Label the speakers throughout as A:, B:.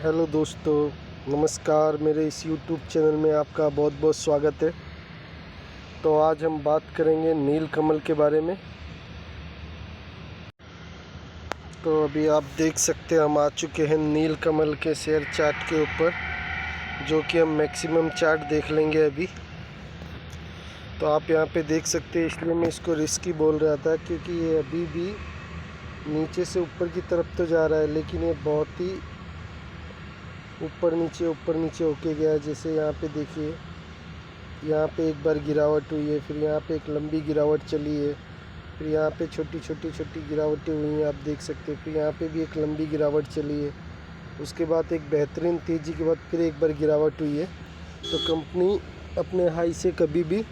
A: Hello दोस्तों, नमस्कार। मेरे इस यूट्यूब चैनल में आपका बहुत बहुत स्वागत है। तो आज हम बात करेंगे नीलकमल के बारे में। तो अभी आप देख सकते हैं हम आ चुके हैं नीलकमल के शेयर चार्ट के ऊपर, जो कि हम मैक्सिमम चार्ट देख लेंगे अभी। तो आप यहाँ पे देख सकते हैं, इसलिए मैं इसको रिस्की बोल रहा था क्योंकि ये अभी भी नीचे से ऊपर की तरफ तो जा रहा है, लेकिन ये बहुत ही ऊपर नीचे होके गया है। जैसे यहाँ पे देखिए, यहाँ पे एक बार गिरावट हुई है, फिर यहाँ पे एक लंबी गिरावट चली है, फिर यहाँ पे छोटी गिरावटें हुई हैं, आप देख सकते हैं। फिर यहाँ पे भी एक लंबी गिरावट चली है, उसके बाद एक बेहतरीन तेज़ी के बाद फिर एक बार गिरावट हुई है। तो कंपनी अपने हाई से कभी भी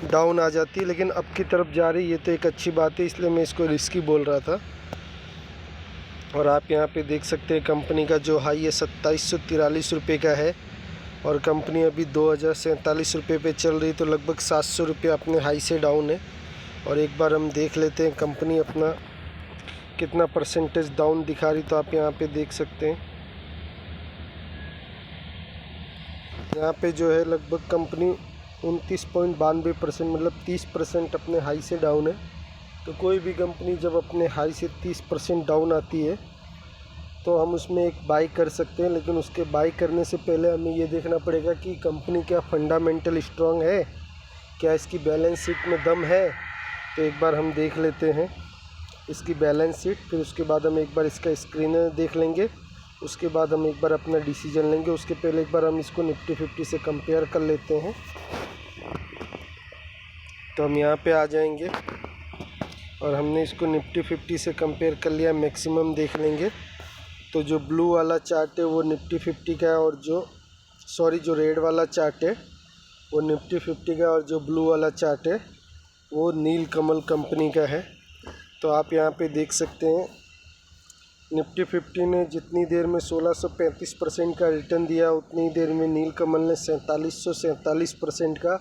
A: डाउन आ जाती है, लेकिन अब की तरफ जा रही है, तो एक अच्छी बात है, इसलिए मैं इसको रिस्की बोल रहा था। और आप यहाँ पे देख सकते हैं कंपनी का जो हाई है 2743 रुपये का है, और कंपनी अभी 2047 रुपये पे चल रही, तो लगभग 700 रुपये अपने हाई से डाउन है। और एक बार हम देख लेते हैं कंपनी अपना कितना परसेंटेज डाउन दिखा रही। तो आप यहाँ पे देख सकते हैं, यहाँ पे जो है लगभग कंपनी 29.92% मतलब 30% अपने हाई से डाउन है। तो कोई भी कंपनी जब अपने हाई से 30% डाउन आती है तो हम उसमें एक बाई कर सकते हैं, लेकिन उसके बाई करने से पहले हमें ये देखना पड़ेगा कि कंपनी क्या फंडामेंटल स्ट्रांग है, क्या इसकी बैलेंस शीट में दम है। तो एक बार हम देख लेते हैं इसकी बैलेंस शीट, फिर उसके बाद हम एक बार इसका स्क्रीनर देख लेंगे, उसके बाद हम एक बार अपना डिसीजन लेंगे। उसके पहले एक बार हम इसको निफ्टी 50 से कंपेयर कर लेते हैं। तो हम यहाँ पे आ जाएंगे और हमने इसको निफ्टी 50 से कंपेयर कर लिया। मैक्सिमम देख लेंगे तो जो ब्लू वाला चार्ट है वो निफ्टी 50 का है, और जो रेड वाला चार्ट है वो निफ्टी 50 का, और जो ब्लू वाला चार्ट है वो नीलकमल कंपनी का है। तो आप यहाँ पे देख सकते हैं निफ्टी 50 ने जितनी देर में 1635% का रिटर्न दिया, उतनी देर में नीलकमल ने 4747% का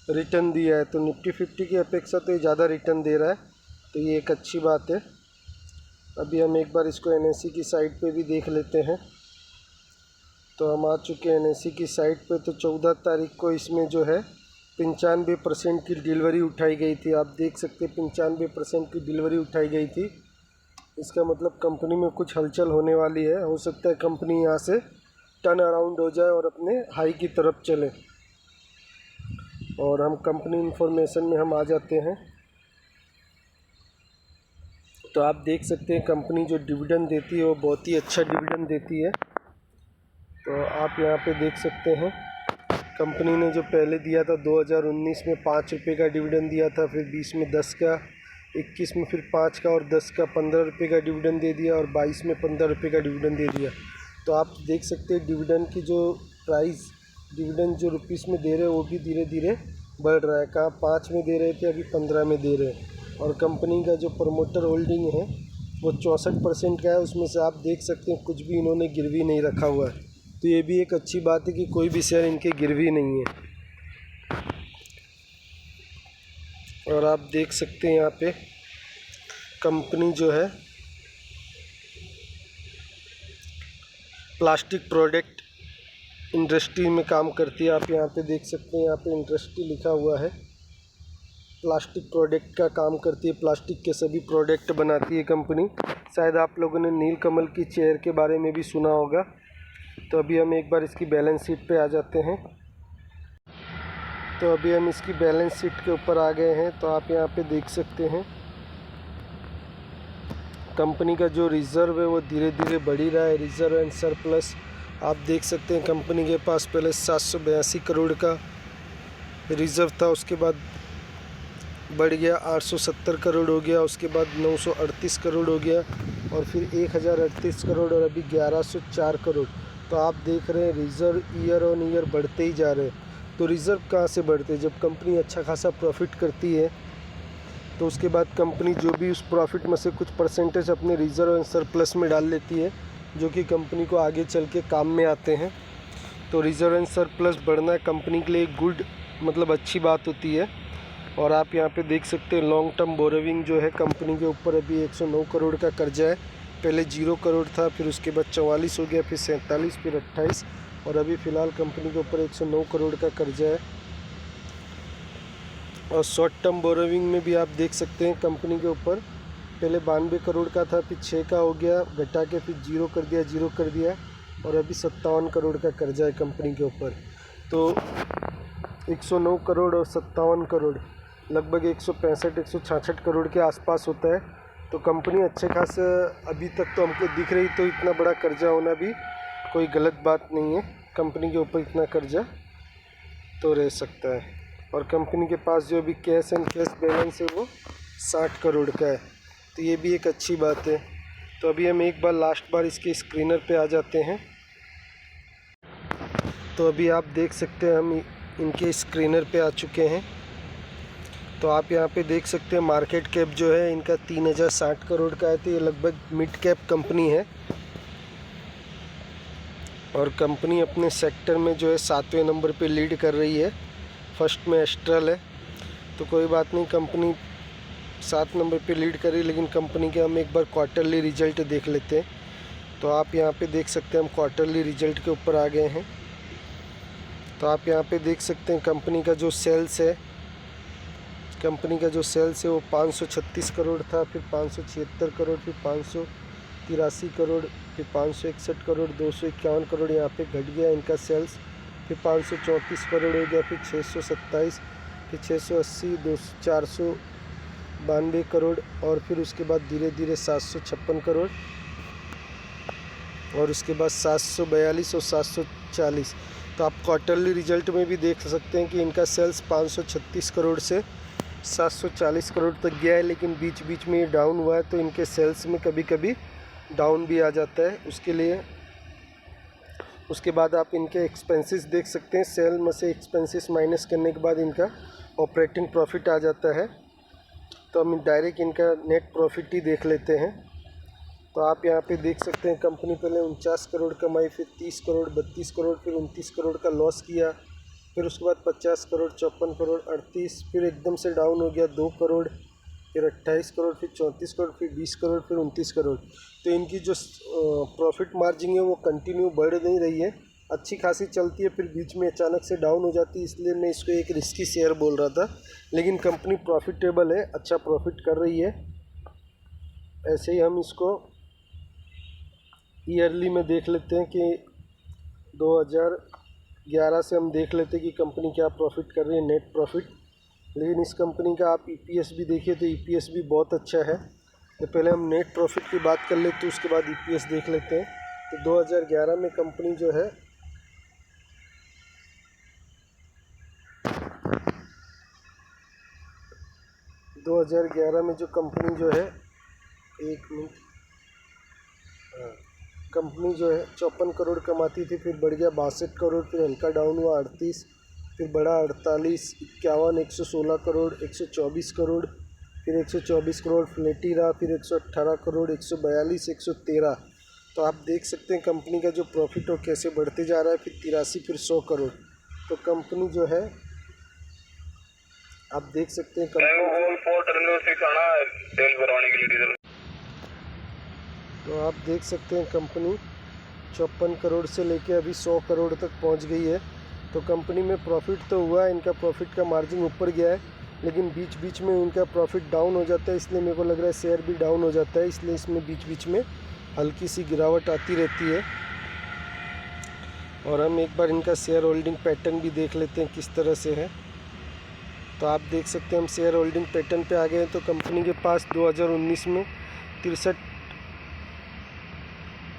A: रिटर्न दिया है। तो निफ्टी 50 की अपेक्षा तो ये ज़्यादा रिटर्न दे रहा है, तो ये एक अच्छी बात है। अभी हम एक बार इसको एनएसई की साइट पे भी देख लेते हैं। तो हम आ चुके हैं एनएसई की साइट पे। तो 14 तारीख को इसमें जो है 95% की डिलीवरी उठाई गई थी। आप देख सकते हैं 95% की डिलीवरी उठाई गई थी। इसका मतलब कंपनी में कुछ हलचल होने वाली है। हो सकता है कंपनी यहाँ से टर्न अराउंड हो जाए और अपने हाई की तरफ चले। और हम कंपनी इंफॉर्मेशन में हम आ जाते हैं। तो आप देख सकते हैं कंपनी जो डिविडेंड देती है वो बहुत ही अच्छा डिविडेंड देती है। तो आप यहाँ पे देख सकते हैं कंपनी ने जो पहले दिया था 2019 में 5 रुपये का डिविडेंड दिया था, फिर 20 में 10 का, 21 में फिर 5 का, और 10 का 15 रुपये का डिविडेंड दे दिया, और 22 में 15 रुपये का डिविडेंड दे दिया। तो आप देख सकते हैं डिविडेंड की जो प्राइस, डिविडेंड जो रुपीस में दे रहे हैं वो भी धीरे धीरे बढ़ रहा है। कहाँ 5 में दे रहे थे, अभी 15 में दे रहे हैं। और कंपनी का जो प्रमोटर होल्डिंग है वो 64% का है। उसमें से आप देख सकते हैं कुछ भी इन्होंने गिरवी नहीं रखा हुआ है। तो ये भी एक अच्छी बात है कि कोई भी शेयर इनके गिरवी नहीं है। और आप देख सकते हैं यहाँ पे कंपनी जो है प्लास्टिक प्रोडक्ट इंडस्ट्री में काम करती है। आप यहाँ पे देख सकते हैं, यहाँ पे इंडस्ट्री लिखा हुआ है। प्लास्टिक प्रोडक्ट का काम करती है, प्लास्टिक के सभी प्रोडक्ट बनाती है कंपनी। शायद आप लोगों ने नीलकमल की चेयर के बारे में भी सुना होगा। तो अभी हम एक बार इसकी बैलेंस शीट पे आ जाते हैं। तो अभी हम इसकी बैलेंस शीट के ऊपर आ गए हैं। तो आप यहाँ पे देख सकते हैं कंपनी का जो रिज़र्व है वो धीरे धीरे बढ़ ही रहा है। रिज़र्व एंड सरप्लस आप देख सकते हैं कंपनी के पास पहले 782 करोड़ का रिज़र्व था, उसके बाद बढ़ गया 870 करोड़ हो गया, उसके बाद 938 करोड़ हो गया, और फिर 1038 करोड़, और अभी 1104 करोड़। तो आप देख रहे हैं रिज़र्व ईयर ऑन ईयर बढ़ते ही जा रहे हैं। तो रिज़र्व कहाँ से बढ़ते हैं? जब कंपनी अच्छा खासा प्रॉफिट करती है तो उसके बाद कंपनी जो भी उस प्रॉफिट में से कुछ परसेंटेज अपने रिज़र्व एंड सरप्लस में डाल लेती है, जो कि कंपनी को आगे चल के काम में आते हैं। तो रिज़र्व एंड सरप्लस बढ़ना कंपनी के लिए एक गुड मतलब अच्छी बात होती है। और आप यहाँ पे देख सकते हैं लॉन्ग टर्म बोरोविंग जो है कंपनी के ऊपर अभी 109 करोड़ का कर्जा है। पहले 0 करोड़ था, फिर उसके बाद 44 हो गया, फिर 47, फिर 28 और अभी फ़िलहाल कंपनी के ऊपर 109 करोड़ का कर्जा है। और शॉर्ट टर्म बोरोविंग में भी आप देख सकते हैं कंपनी के ऊपर पहले 92 करोड़ का था, फिर 6 का हो गया, घटा के फिर 0 कर दिया और अभी 57 करोड़ का कर्जा है कंपनी के ऊपर। तो 109 करोड़ और 57 करोड़ लगभग 165-166 करोड़ के आसपास होता है। तो कंपनी अच्छे खास अभी तक तो हमको दिख रही, तो इतना बड़ा कर्जा होना भी कोई गलत बात नहीं है। कंपनी के ऊपर इतना कर्जा तो रह सकता है। और कंपनी के पास जो अभी कैश एंड कैश बैलेंस है वो 60 करोड़ का है, तो ये भी एक अच्छी बात है। तो अभी हम एक बार लास्ट बार इसके स्क्रीनर पे आ जाते हैं। तो अभी आप देख सकते हैं हम इनके स्क्रीनर पे आ चुके हैं। तो आप यहाँ पे देख सकते हैं मार्केट कैप जो है इनका 3060 करोड़ का है, तो ये लगभग मिड कैप कंपनी है। और कंपनी अपने सेक्टर में जो है 7वें नंबर पे लीड कर रही है, फर्स्ट में एस्ट्रल है। तो कोई बात नहीं, कंपनी 7 नंबर पे लीड कर रही है, लेकिन कंपनी के हम एक बार क्वार्टरली रिजल्ट देख लेते हैं। तो आप यहाँ पे देख सकते हैं हम क्वार्टरली रिजल्ट के ऊपर आ गए हैं। तो आप यहाँ पे देख सकते हैं कंपनी का जो सेल्स है वो 536 करोड़ था, फिर 576 करोड़, फिर 583 करोड़, फिर 561 करोड़, 251 करोड़ यहाँ पे घट गया इनका सेल्स, फिर 534 करोड़ हो गया, फिर 627, फिर 680, 492 करोड़ और फिर उसके बाद धीरे धीरे 756 करोड़ और उसके बाद 742 और 740। तो आप क्वार्टरली रिजल्ट में भी देख सकते हैं कि इनका सेल्स 536 करोड़ से 740 करोड़ तक गया है, लेकिन बीच बीच में ये डाउन हुआ है। तो इनके सेल्स में कभी कभी डाउन भी आ जाता है। उसके बाद आप इनके एक्सपेंसेस देख सकते हैं। सेल में से एक्सपेंसेस माइनस करने के बाद इनका ऑपरेटिंग प्रॉफिट आ जाता है। तो हम डायरेक्ट इनका नेट प्रॉफिट ही देख लेते हैं। तो आप यहाँ पे देख सकते हैं कंपनी पहले 49 करोड़ कमाई, फिर 30 करोड़, 32 करोड़, फिर 29 करोड़ का लॉस किया, फिर उसके बाद 50 करोड़, 54 करोड़, 38, फिर एकदम से डाउन हो गया 2 करोड़, फिर 28 करोड़, फिर 34 करोड़, फिर 20 करोड़, फिर 29 करोड़। तो इनकी जो प्रॉफिट मार्जिन है वो कंटिन्यू बढ़ नहीं रही है, अच्छी खासी चलती है, फिर बीच में अचानक से डाउन हो जाती है। इसलिए मैं इसको एक रिस्की शेयर बोल रहा था, लेकिन कंपनी प्रॉफिटेबल है, अच्छा प्रॉफिट कर रही है। ऐसे ही हम इसको ईयरली में देख लेते हैं कि 2011 से हम देख लेते हैं कि कंपनी क्या प्रॉफिट कर रही है, नेट प्रॉफिट। लेकिन इस कंपनी का आप ईपीएस भी देखिए तो ईपीएस भी बहुत अच्छा है। तो पहले हम नेट प्रॉफिट की बात कर लेते हैं, उसके बाद ईपीएस देख लेते हैं। तो 2011 में कंपनी जो है 2011 में जो कंपनी जो है कंपनी जो है 54 करोड़ कमाती थी, फिर बढ़ गया 62 करोड़, फिर हल्का डाउन हुआ 38, फिर बढ़ा 48, 51, 116 करोड़, 124 करोड़, फिर 124 करोड़ फ्लैट ही रहा, फिर 118 करोड़, 142, 113। तो आप देख सकते हैं कंपनी का जो प्रॉफिट हो कैसे बढ़ते जा रहा है, फिर 83, फिर 100 करोड़। तो कंपनी जो है आप देख सकते हैं तो आप देख सकते हैं कंपनी 54 करोड़ से लेके अभी 100 करोड़ तक पहुंच गई है। तो कंपनी में प्रॉफिट तो हुआ है, इनका प्रॉफिट का मार्जिन ऊपर गया है, लेकिन बीच बीच में इनका प्रॉफिट डाउन हो जाता है। इसलिए मेरे को लग रहा है शेयर भी डाउन हो जाता है, इसलिए इसमें बीच बीच में हल्की सी गिरावट आती रहती है। और हम एक बार इनका शेयर होल्डिंग पैटर्न भी देख लेते हैं किस तरह से है। तो आप देख सकते हैं हम शेयर होल्डिंग पैटर्न पे आ गए हैं। तो कंपनी के पास 2019 में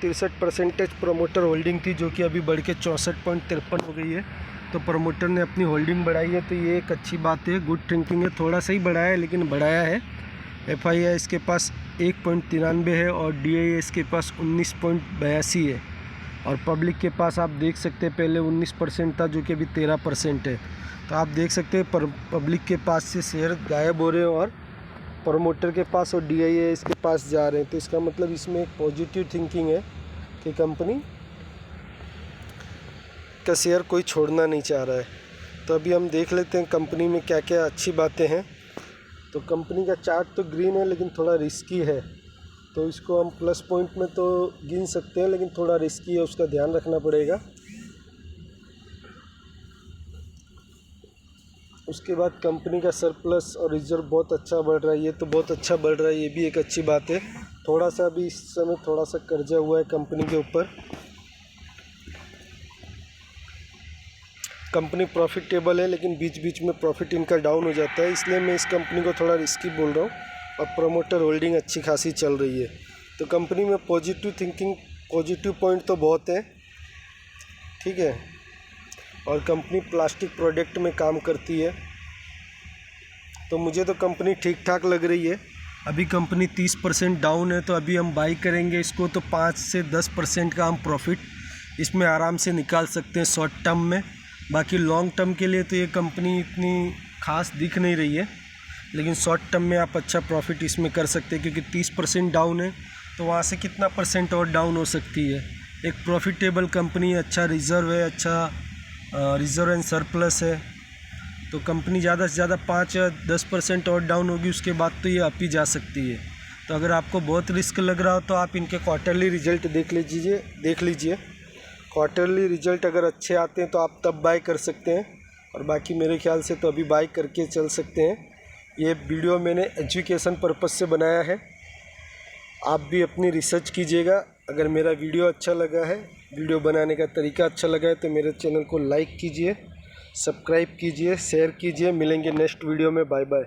A: 63% प्रोमोटर होल्डिंग थी, जो कि अभी बढ़ के 64.53 हो गई है। तो प्रोमोटर ने अपनी होल्डिंग बढ़ाई है, तो ये एक अच्छी बात है, गुड थिंकिंग है। थोड़ा सा ही बढ़ाया है, लेकिन बढ़ाया है। एफआईआई इसके पास 1.93 है और डीआईए इसके पास 19.82 है। और पब्लिक के पास आप देख सकते हैं पहले 19% था, जो कि अभी 13% है। तो आप देख सकते हैं पब्लिक के पास से शेयर गायब हो रहे हैं और प्रोमोटर के पास और डीआईए इसके पास जा रहे हैं। तो इसका मतलब इसमें एक पॉजिटिव थिंकिंग है कि कंपनी का शेयर कोई छोड़ना नहीं चाह रहा है। तो अभी हम देख लेते हैं कंपनी में क्या क्या अच्छी बातें हैं। तो कंपनी का चार्ट तो ग्रीन है, लेकिन थोड़ा रिस्की है। तो इसको हम प्लस पॉइंट में तो गिन सकते हैं, लेकिन थोड़ा रिस्की है, उसका ध्यान रखना पड़ेगा। उसके बाद कंपनी का सरप्लस और रिजर्व बहुत अच्छा बढ़ रहा है, ये तो बहुत अच्छा बढ़ रहा है, ये भी एक अच्छी बात है। थोड़ा सा भी इस समय थोड़ा सा कर्जा हुआ है कंपनी के ऊपर। कंपनी प्रॉफिटेबल है, लेकिन बीच बीच में प्रॉफिट इनका डाउन हो जाता है, इसलिए मैं इस कंपनी को थोड़ा रिस्की बोल रहा हूँ। और प्रमोटर होल्डिंग अच्छी खासी चल रही है, तो कंपनी में पॉजिटिव थिंकिंग, पॉजिटिव पॉइंट तो बहुत है, ठीक है। और कंपनी प्लास्टिक प्रोडक्ट में काम करती है, तो मुझे तो कंपनी ठीक ठाक लग रही है। अभी कंपनी 30% डाउन है, तो अभी हम बाई करेंगे इसको, तो 5 से 10% का हम प्रॉफिट इसमें आराम से निकाल सकते हैं शॉर्ट टर्म में। बाकी लॉन्ग टर्म के लिए तो ये कंपनी इतनी खास दिख नहीं रही है, लेकिन शॉर्ट टर्म में आप अच्छा प्रॉफिट इसमें कर सकते हैं, क्योंकि 30% डाउन है, तो वहाँ से कितना परसेंट और डाउन हो सकती है। एक प्रॉफिटेबल कंपनी, अच्छा रिज़र्व है, अच्छा रिज़र्व एंड सरप्लस है, तो कंपनी ज़्यादा से ज़्यादा 5 या 10% और डाउन होगी, उसके बाद तो ये अप ही जा सकती है। तो अगर आपको बहुत रिस्क लग रहा हो तो आप इनके क्वार्टरली रिजल्ट देख लीजिए। क्वार्टरली रिजल्ट अगर अच्छे आते हैं तो आप तब बाय कर सकते हैं, और बाकी मेरे ख्याल से तो अभी बाय करके चल सकते हैं। ये वीडियो मैंने एजुकेशन पर्पस से बनाया है, आप भी अपनी रिसर्च कीजिएगा। अगर मेरा वीडियो अच्छा लगा है, वीडियो बनाने का तरीका अच्छा लगा है, तो मेरे चैनल को लाइक कीजिए, सब्सक्राइब कीजिए, शेयर कीजिए। मिलेंगे नेक्स्ट वीडियो में, बाय बाय।